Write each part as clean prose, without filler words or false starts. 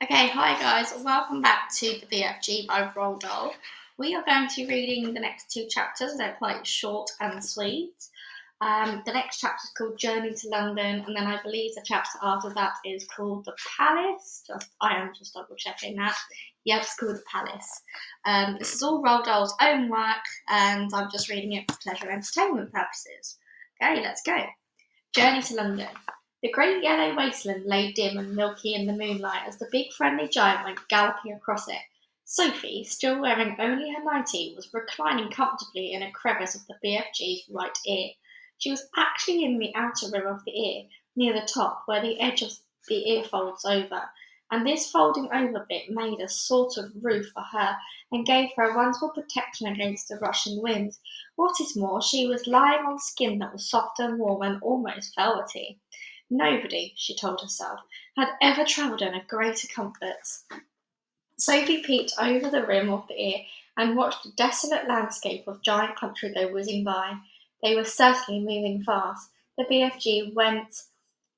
Okay, hi guys, welcome back to the BFG by Roald Dahl. We are going to be reading the next two chapters. They're quite short and sweet. The next chapter is called Journey to London, and then I believe the chapter after that is called The Palace. I am just double checking that. Yep, it's called The Palace. This is all Roald Dahl's own work, and I'm just reading it for pleasure and entertainment purposes. Okay, let's go. Journey to London. The great yellow wasteland lay dim and milky in the moonlight as the big friendly giant went galloping across it. Sophie, still wearing only her nightie, was reclining comfortably in a crevice of the BFG's right ear. She was actually in the outer rim of the ear, near the top, where the edge of the ear folds over, and this folding over bit made a sort of roof for her and gave her a wonderful protection against the rushing wind. What is more, she was lying on skin that was soft and warm and almost velvety. Nobody, she told herself, had ever travelled in a greater comfort. Sophie peeped over the rim of the ear and watched the desolate landscape of giant country go whizzing by. They were certainly moving fast. The BFG went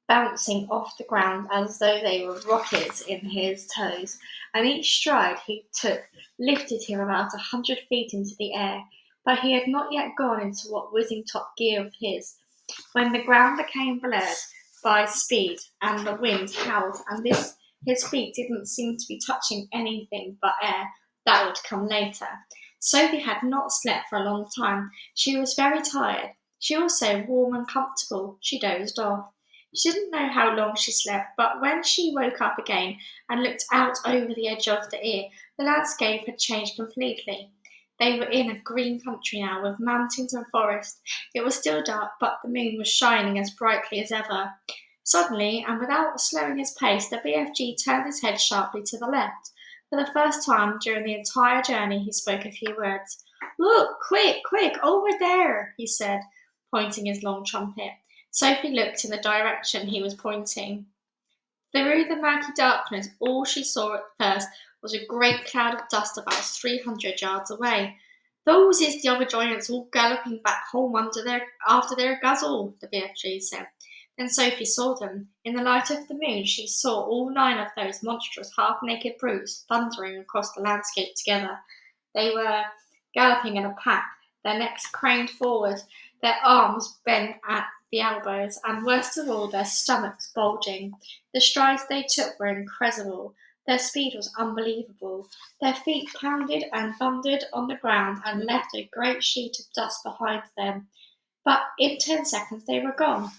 bouncing off the ground as though they were rockets in his toes, and each stride he took lifted him about 100 feet into the air. But he had not yet gone into what whizzing top gear of his, when the ground became blurred by speed and the wind howled, and his feet didn't seem to be touching anything but air. That would come later. Sophie had not slept for a long time. She was very tired. She was so warm and comfortable. She dozed off. She didn't know how long she slept, but when she woke up again and looked out over the edge of the ear, the landscape had changed completely. They were in a green country now, with mountains and forest. It was still dark, but the moon was shining as brightly as ever. Suddenly, and without slowing his pace, the BFG turned his head sharply to the left. For the first time during the entire journey, he spoke a few words. "Look, quick, quick, over there," he said, pointing his long trumpet. Sophie looked in the direction he was pointing. Through the murky darkness, all she saw at first was a great cloud of dust about 300 yards away. "Those is the other giants all galloping back home after their guzzle," the BFG said. Then Sophie saw them. In the light of the moon, she saw all 9 of those monstrous half-naked brutes thundering across the landscape together. They were galloping in a pack, their necks craned forward, their arms bent at the elbows, and worst of all, their stomachs bulging. The strides they took were incredible. Their speed was unbelievable. Their feet pounded and thundered on the ground and left a great sheet of dust behind them. But in 10 seconds they were gone.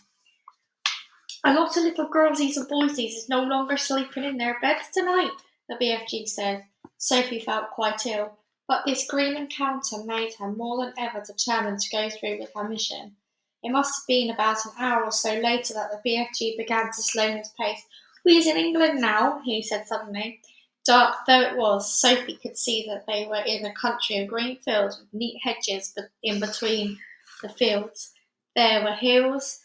"A lot of little girlsies and boysies is no longer sleeping in their beds tonight," the BFG said. Sophie felt quite ill, but this green encounter made her more than ever determined to go through with her mission. It must have been about an hour or so later that the BFG began to slow his pace. "We is in England now," he said suddenly. Dark though it was, Sophie could see that they were in a country of green fields with neat hedges in between the fields. There were hills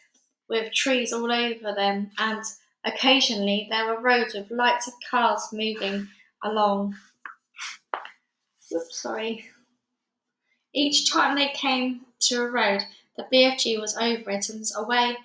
with trees all over them, and occasionally there were roads with lights of cars moving along. Oops, sorry. Each time they came to a road, the BFG was over it and away,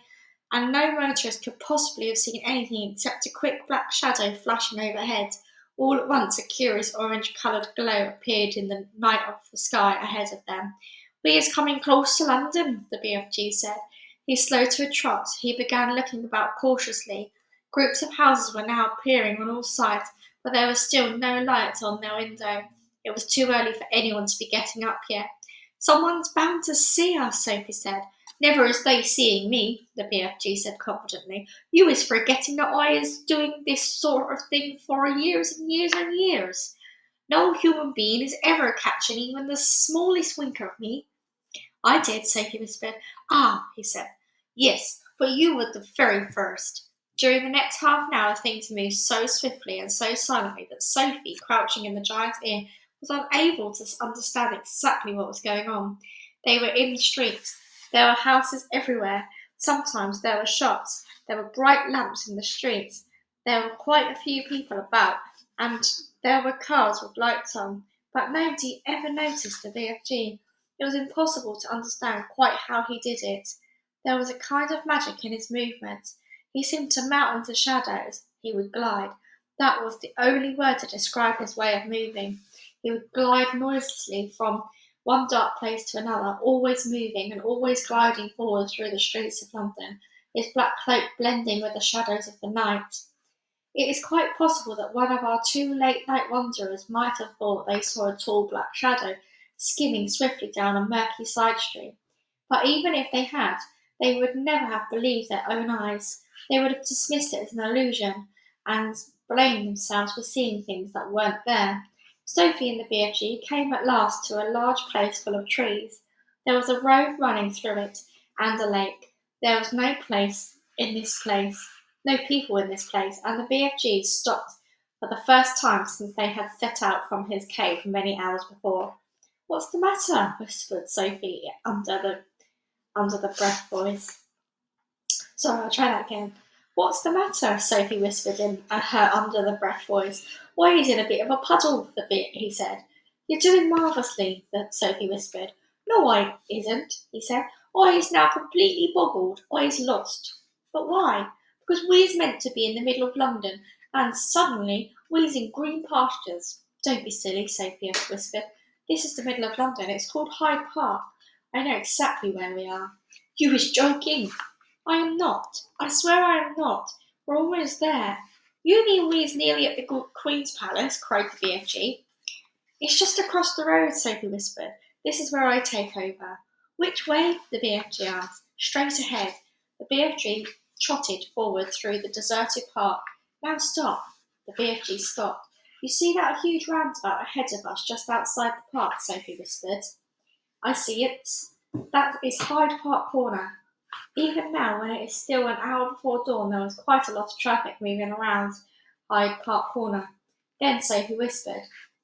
and no motorist could possibly have seen anything except a quick black shadow flashing overhead. All at once, a curious orange-coloured glow appeared in the night of the sky ahead of them. "We is coming close to London," the BFG said. He slowed to a trot. He began looking about cautiously. Groups of houses were now appearing on all sides, but there was still no light on their window. It was too early for anyone to be getting up yet. "Someone's bound to see us," Sophie said. "Never is they seeing me," the BFG said confidently. "You is forgetting that I is doing this sort of thing for years and years and years. No human being is ever catching even the smallest wink of me." "I did," Sophie whispered. "Ah," he said. "Yes, but you were the very first." During the next half an hour things moved so swiftly and so silently that Sophie, crouching in the giant's ear, was unable to understand exactly what was going on. They were in the streets. There were houses everywhere. Sometimes there were shops. There were bright lamps in the streets. There were quite a few people about, and there were cars with lights on. But nobody ever noticed the BFG. It was impossible to understand quite how he did it. There was a kind of magic in his movements. He seemed to melt into shadows. He would glide. That was the only word to describe his way of moving. He would glide noiselessly from one dark place to another, always moving and always gliding forward through the streets of London, his black cloak blending with the shadows of the night. It is quite possible that one of our two late night wanderers might have thought they saw a tall black shadow skimming swiftly down a murky side street. But even if they had, they would never have believed their own eyes. They would have dismissed it as an illusion and blamed themselves for seeing things that weren't there. Sophie and the BFG came at last to a large place full of trees. There was a road running through it and a lake. There was no people in this place, and the BFG stopped for the first time since they had set out from his cave many hours before. "What's the matter?" whispered Sophie under the breath voice. Sorry, I'll try that again. "What's the matter?" Sophie whispered in her under the breath voice. "Why, he's in a bit of a puddle," he said. "You're doing marvellously," Sophie whispered. "No, I isn't," he said. "I is now completely boggled. I is lost." "But why?" "Because we's meant to be in the middle of London, and suddenly we's in green pastures." "Don't be silly," Sophie whispered. "This is the middle of London. It's called Hyde Park. I know exactly where we are." "You is joking." "I am not. I swear I am not. We're almost there." "You mean we's nearly at the Queen's Palace?" cried the BFG. "It's just across the road," Sophie whispered. "This is where I take over." "Which way?" the BFG asked. "Straight ahead." The BFG trotted forward through the deserted park. "Now stop." The BFG stopped. "You see that huge roundabout ahead of us just outside the park?" Sophie whispered. "I see it. That is Hyde Park Corner." Even now, when it is still an hour before dawn, there was quite a lot of traffic moving around Hyde Park Corner. Then Sophie whispered,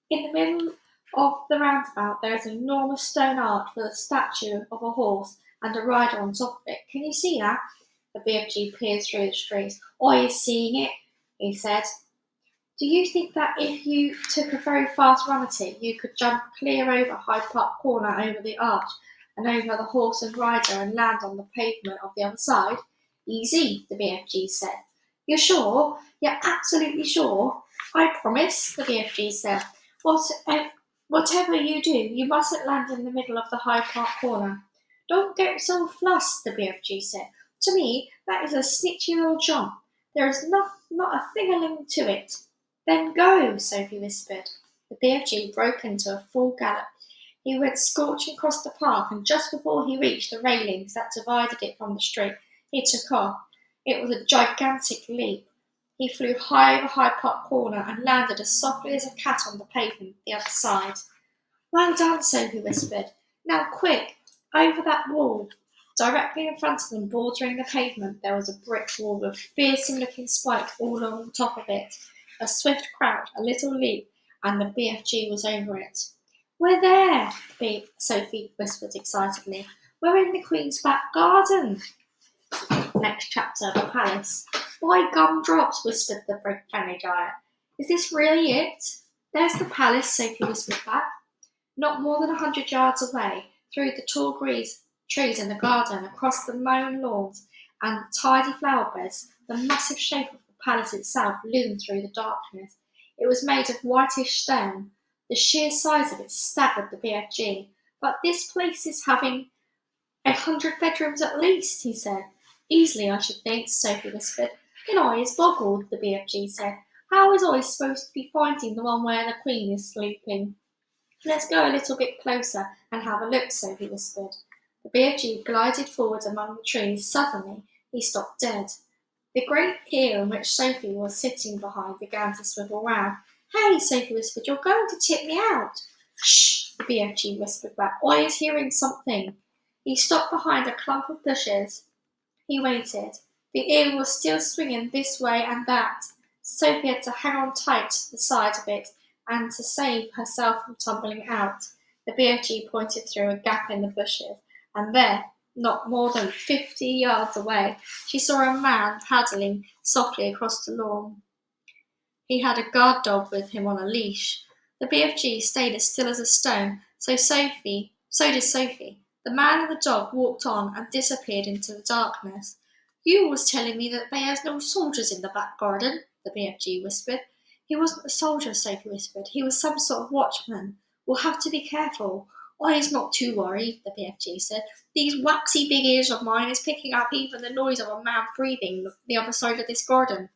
"In the middle of the roundabout there is an enormous stone arch with a statue of a horse and a rider on top of it. Can you see that?" The BFG peered through the streets. "I is seeing it," he said. "Do you think that if you took a very fast run at it, you could jump clear over Hyde Park Corner, over the arch, and over the horse and rider, and land on the pavement of the other side?" "Easy," the BFG said. "You're sure? You're absolutely sure?" "I promise," the BFG said. Whatever you do, you mustn't land in the middle of the Hyde Park Corner." "Don't get so flustered," the BFG said. "To me, that is a snitchy little jump. There is not a thing-a-ling to it." "Then go," Sophie whispered. The BFG broke into a full gallop. He went scorching across the park, and just before he reached the railings that divided it from the street, he took off. It was a gigantic leap. He flew high over Hyde Park Corner and landed as softly as a cat on the pavement the other side. "Well done," Sophie whispered. "Now quick, over that wall." Directly in front of them, bordering the pavement, there was a brick wall with fearsome-looking spikes all along the top of it. A swift crouch, a little leap, and the BFG was over it. "We're there," Sophie whispered excitedly. "We're in the Queen's back garden." Next chapter, the palace. "By gumdrops," whispered the friendly giant. "Is this really it?" "There's the palace," Sophie whispered back. Not more than 100 yards away, through the tall trees in the garden, across the mown lawns and tidy flower beds, the massive shape of the palace itself loomed through the darkness. It was made of whitish stone. The sheer size of it staggered the BFG. "But this place is having 100 bedrooms at least," he said. "Easily, I should think," Sophie whispered. "Then I is boggled," the BFG said. "How is I supposed to be finding the one where the Queen is sleeping?" "Let's go a little bit closer and have a look," Sophie whispered. The BFG glided forward among the trees. Suddenly, he stopped dead. The great pier in which Sophie was sitting behind began to swivel round. "Hey," Sophie whispered, "you're going to tip me out." "Shh," the BFG whispered back. "I is hearing something." He stopped behind a clump of bushes. He waited. The eel was still swinging this way and that. Sophie had to hang on tight to the side of it and to save herself from tumbling out. The BFG pointed through a gap in the bushes, and there, not more than 50 yards away, she saw a man paddling softly across the lawn. He had a guard dog with him on a leash. The BFG stayed as still as a stone, so did Sophie. The man and the dog walked on and disappeared into the darkness. "You was telling me that there's no soldiers in the back garden," the BFG whispered. He wasn't a soldier, Sophie whispered. He was some sort of watchman. We'll have to be careful. He's not too worried, the BFG said. These waxy big ears of mine is picking up even the noise of a man breathing the other side of this garden.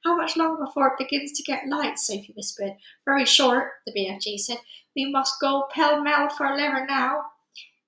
How much longer before it begins to get light? Sophie whispered. Very short, the BFG said. We must go pell-mell for a lever now.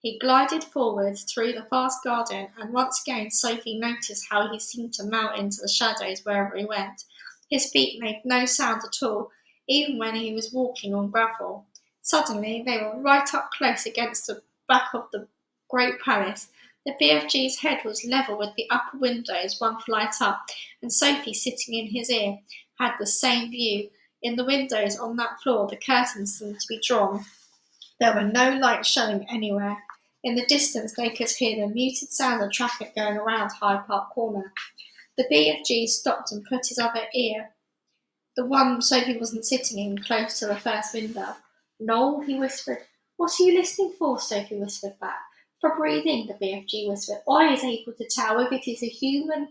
He glided forward through the vast garden, and once again Sophie noticed how he seemed to melt into the shadows wherever he went. His feet made no sound at all, even when he was walking on gravel. Suddenly they were right up close against the back of the great palace. The BFG's head was level with the upper windows, one flight up, and Sophie, sitting in his ear, had the same view. In the windows on that floor the curtains seemed to be drawn. There were no lights showing anywhere. In the distance they could hear the muted sound of traffic going around Hyde Park Corner. The BFG stopped and put his other ear, the one Sophie wasn't sitting in, close to the first window. No, he whispered. What are you listening for? Sophie whispered back. For breathing, the BFG whispered. I is able to tell if it is a human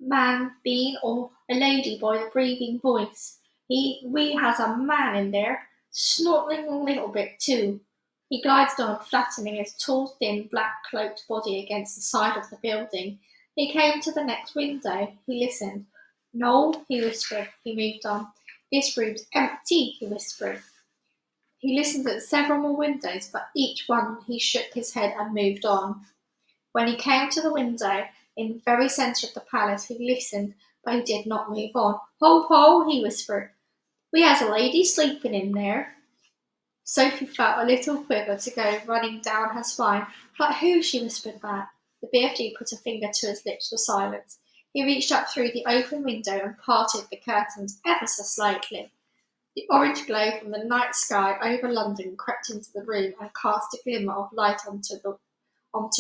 man being or a lady by the breathing voice. We has a man in there, snorting a little bit too. He glided on, flattening his tall, thin, black-cloaked body against the side of the building. He came to the next window. He listened. No, he whispered. He moved on. This room's empty, he whispered. He listened at several more windows, but each one he shook his head and moved on. When he came to the window in the very centre of the palace, he listened, but he did not move on. Ho, ho, he whispered. We has a lady sleeping in there. Sophie felt a little quiver to go running down her spine. But who? She whispered back. The BFG put a finger to his lips for silence. He reached up through the open window and parted the curtains ever so slightly. The orange glow from the night sky over London crept into the room and cast a glimmer of light onto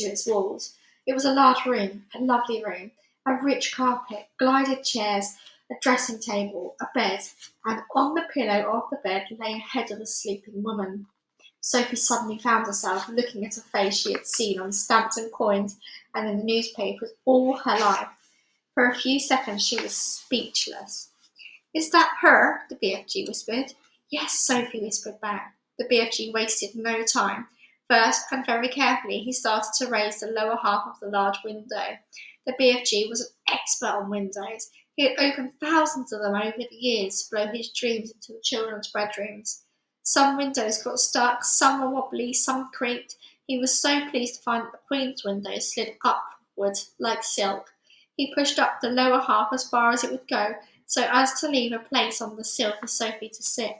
its walls. It was a large room, a lovely room, a rich carpet, glided chairs, a dressing table, a bed, and on the pillow of the bed lay a head of a sleeping woman. Sophie suddenly found herself looking at a face she had seen on stamps and coins and in the newspapers all her life. For a few seconds she was speechless. Is that her? The BFG whispered. Yes, Sophie whispered back. The BFG wasted no time. First, and very carefully, he started to raise the lower half of the large window. The BFG was an expert on windows. He had opened thousands of them over the years to blow his dreams into the children's bedrooms. Some windows got stuck, some were wobbly, some creaked. He was so pleased to find that the Queen's window slid upward like silk. He pushed up the lower half as far as it would go, so as to leave a place on the sill for Sophie to sit.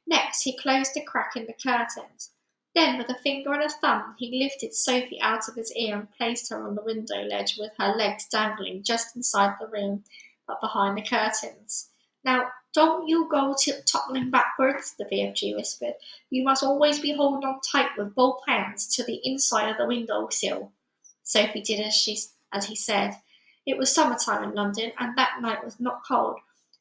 Next, he closed a crack in the curtains. Then, with a finger and a thumb, he lifted Sophie out of his ear and placed her on the window ledge with her legs dangling just inside the room, but behind the curtains. Now, don't you go toppling backwards, the BFG whispered. You must always be holding on tight with both hands to the inside of the window sill. Sophie did as he said. It was summertime in London, and that night was not cold.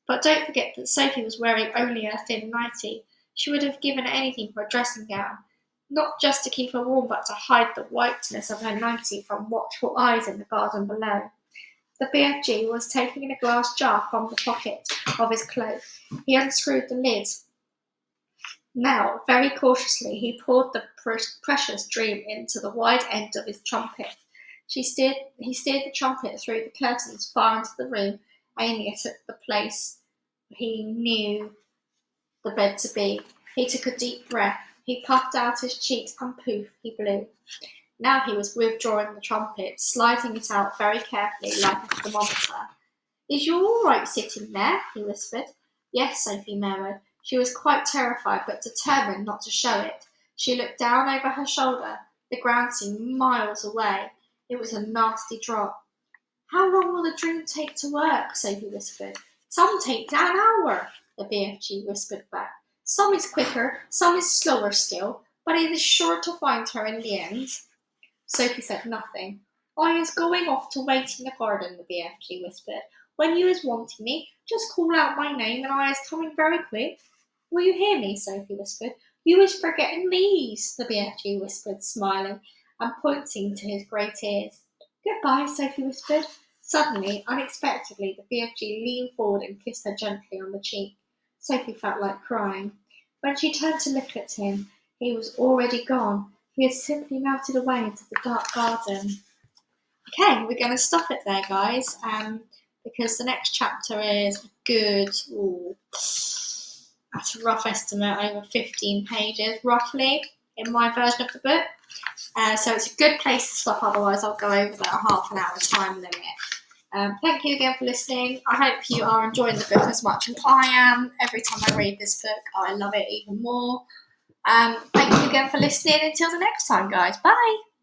But don't forget that Sophie was wearing only a thin nightie. She would have given anything for a dressing gown, not just to keep her warm, but to hide the whiteness of her nightie from watchful eyes in the garden below. The BFG was taking a glass jar from the pocket of his cloak. He unscrewed the lid. Now, very cautiously, he poured the precious dream into the wide end of his trumpet. He steered the trumpet through the curtains far into the room, aiming it at the place he knew the bed to be. He took a deep breath. He puffed out his cheeks and poof, he blew. Now he was withdrawing the trumpet, sliding it out very carefully like a thermometer. Is you all right sitting there? He whispered. Yes, Sophie murmured. She was quite terrified, but determined not to show it. She looked down over her shoulder. The ground seemed miles away. It was a nasty drop. How long will the dream take to work? Sophie whispered. Some take an hour, the BFG whispered back. Some is quicker, some is slower still, but it is sure to find her in the end. Sophie said nothing. I is going off to wait in the garden, the BFG whispered. When you is wanting me, just call out my name and I is coming very quick. Will you hear me? Sophie whispered. You is forgetting these, the BFG whispered, smiling and pointing to his great ears. Goodbye, Sophie whispered. Suddenly, unexpectedly, the BFG leaned forward and kissed her gently on the cheek. Sophie felt like crying. When she turned to look at him, he was already gone. He had simply melted away into the dark garden. Okay, we're going to stop it there, guys, because the next chapter is good, that's a rough estimate, over 15 pages, roughly, in my version of the book. So it's a good place to stop, otherwise I'll go over that half an hour time limit. Thank you again for listening. I hope you are enjoying the book as much as I am. Every time I read this book, I love it even more. Thank you again for listening. Until the next time, guys. Bye.